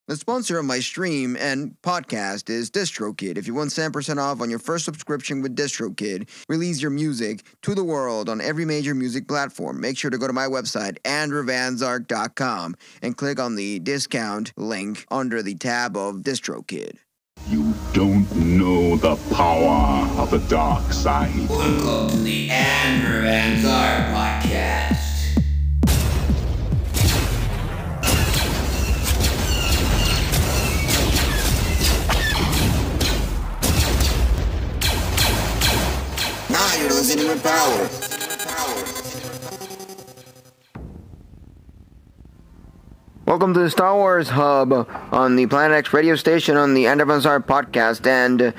The sponsor of my stream and podcast is DistroKid. If you want 10% off on your first subscription with DistroKid, release your music to the world on every major music platform. Make sure to go to my website, andrewvanzark.com, and click on the discount link under the tab of DistroKid. You don't know the power of the dark side. Welcome to the Andrew Vanzark podcast. Now you're listening with power. Welcome to the Star Wars Hub on the Planet X radio station on the Andrew Vanzark podcast. And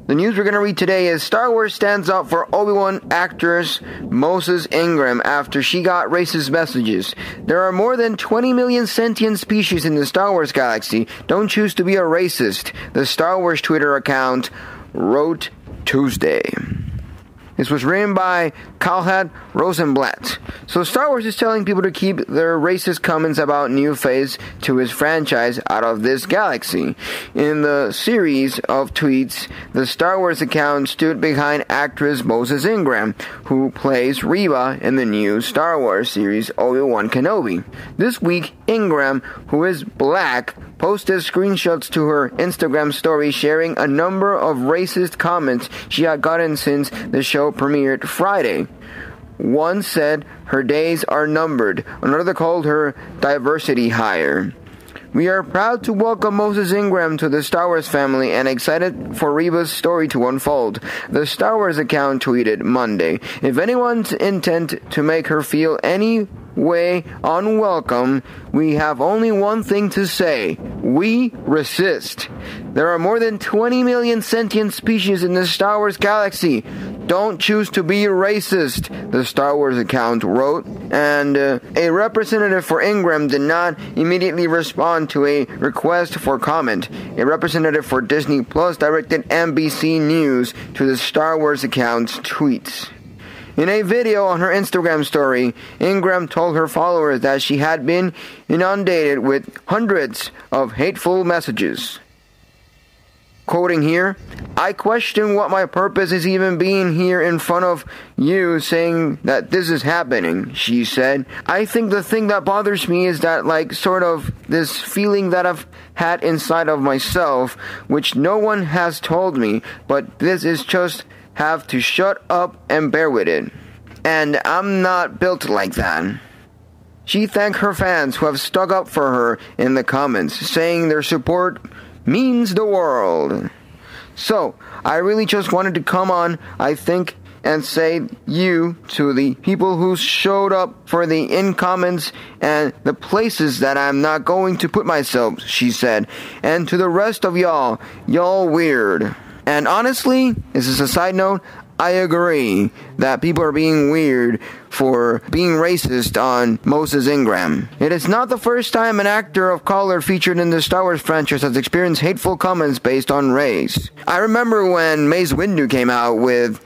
the news we're going to read today is Star Wars stands up for Obi-Wan actress Moses Ingram after she got racist messages. There are more than 20 million sentient species in the Star Wars galaxy. Don't choose to be a racist, the Star Wars Twitter account wrote Tuesday. This was written by Kalhat Rosenblatt. So Star Wars is telling people to keep their racist comments about new phase to his franchise out of this galaxy. In the series of tweets, the Star Wars account stood behind actress Moses Ingram, who plays Reva in the new Star Wars series Obi-Wan Kenobi. This week, Ingram, who is black, posted screenshots to her Instagram story sharing a number of racist comments she had gotten since the show premiered Friday. One said her days are numbered. Another called her diversity hire. We are proud to welcome Moses Ingram to the Star Wars family and excited for Reva's story to unfold, the Star Wars account tweeted Monday. If anyone's intent to make her feel any way unwelcome, we have only one thing to say: we resist. There are more than 20 million sentient species in the Star Wars galaxy. Don't choose to be racist, the Star Wars account wrote, and a representative for Ingram did not immediately respond to a request for comment. A representative for Disney Plus directed NBC News to the Star Wars account's tweets. In a video on her Instagram story, Ingram told her followers that she had been inundated with hundreds of hateful messages. Quoting here, "I question what my purpose is even being here in front of you saying that this is happening," she said. "I think the thing that bothers me is that sort of this feeling that I've had inside of myself, which no one has told me, but this is just have to shut up and bear with it. And I'm not built like that." She thanked her fans who have stuck up for her in the comments, saying their support means the world. So, I really just wanted to come on, I think, and say you to the people who showed up for the in comments and the places that I'm not going to put myself, she said. And to the rest of y'all weird. And honestly, this is a side note, I agree that people are being weird for being racist on Moses Ingram. It is not the first time an actor of color featured in the Star Wars franchise has experienced hateful comments based on race. I remember when Mace Windu came out with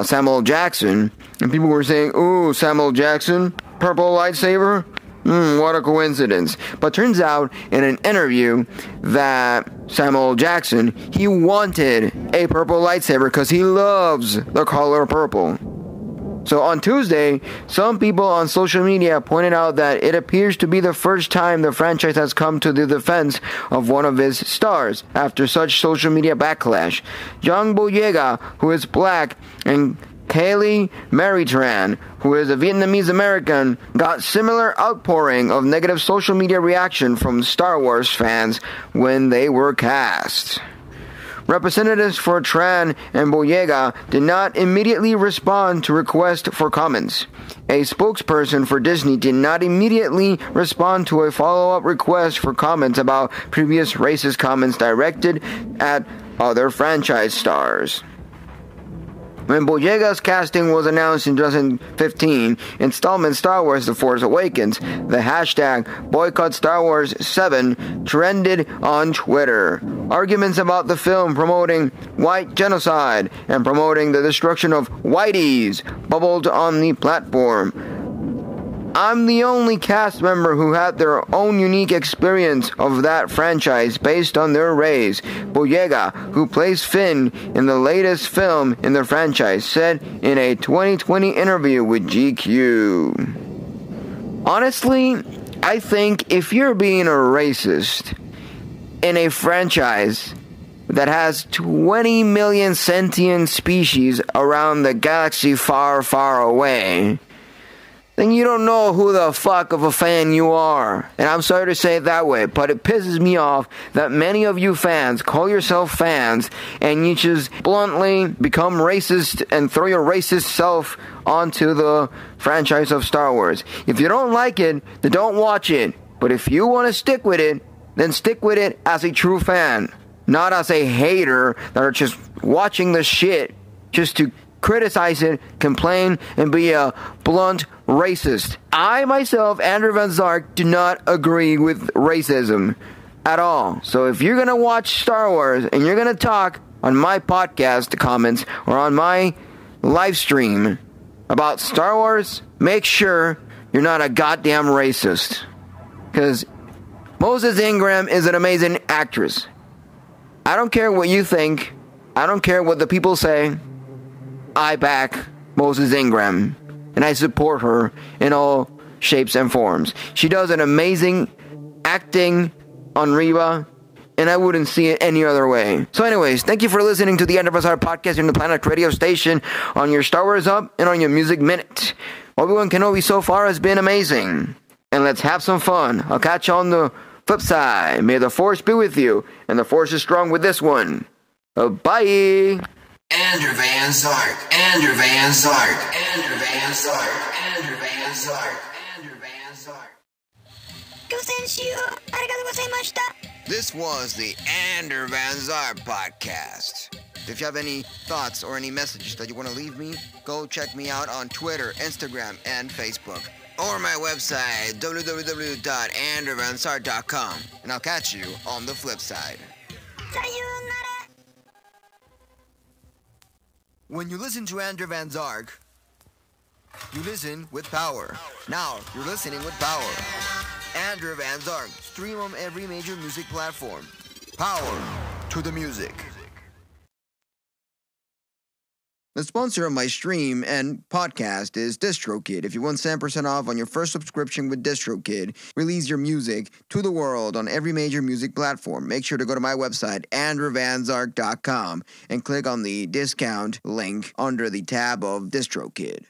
Samuel Jackson, and people were saying, "Ooh, Samuel Jackson, purple lightsaber? What a coincidence." But turns out in an interview that Samuel Jackson, he wanted a purple lightsaber because he loves the color purple. So on Tuesday, some people on social media pointed out that it appears to be the first time the franchise has come to the defense of one of its stars after such social media backlash. John Boyega, who is black, and Kaylee Maritran, who is a Vietnamese American, got similar outpouring of negative social media reaction from Star Wars fans when they were cast. Representatives for Tran and Boyega did not immediately respond to requests for comments. A spokesperson for Disney did not immediately respond to a follow-up request for comments about previous racist comments directed at other franchise stars. When Boyega's casting was announced in 2015, installment Star Wars The Force Awakens, the hashtag #BoycottStarWars7 trended on Twitter. Arguments about the film promoting white genocide and promoting the destruction of whiteys bubbled on the platform. I'm the only cast member who had their own unique experience of that franchise based on their race. Boyega, who plays Finn in the latest film in the franchise, said in a 2020 interview with GQ. Honestly, I think if you're being a racist in a franchise that has 20 million sentient species around the galaxy far, far away, then you don't know who the fuck of a fan you are. And I'm sorry to say it that way, but it pisses me off that many of you fans call yourself fans and you just bluntly become racist and throw your racist self onto the franchise of Star Wars. If you don't like it, then don't watch it. But if you want to stick with it, then stick with it as a true fan, not as a hater that are just watching the shit just to criticize it, complain, and be a blunt racist. I myself, Andrew Van Zark, do not agree with racism at all. So if you're gonna watch Star Wars and you're gonna talk on my podcast comments or on my live stream about Star Wars, make sure you're not a goddamn racist. Because Moses Ingram is an amazing actress. I don't care what you think. I don't care what the people say. I back Moses Ingram, and I support her in all shapes and forms. She does an amazing acting on Reva, and I wouldn't see it any other way. So anyways, thank you for listening to the End of Us Our podcast in the Planet Radio Station on your Star Wars Hub and on your Music Minute. Obi-Wan Kenobi so far has been amazing, and let's have some fun. I'll catch you on the flip side. May the Force be with you, and the Force is strong with this one. Bye! Andrew Van Zark, Andrew Van Zark, Andrew Van Zark, Andrew Van Zark, Andrew Van Zark. This was the Andrew Van Zark podcast. If you have any thoughts or any messages that you want to leave me, go check me out on Twitter, Instagram, and Facebook. Or my website, www.andrewvansart.com. And I'll catch you on the flip side. When you listen to Andrew Van Zark, you listen with power. Now, you're listening with power. Andrew Van Zark. Stream on every major music platform. Power to the music. The sponsor of my stream and podcast is DistroKid. If you want 10% off on your first subscription with DistroKid, release your music to the world on every major music platform. Make sure to go to my website, andrewvanzark.com, and click on the discount link under the tab of DistroKid.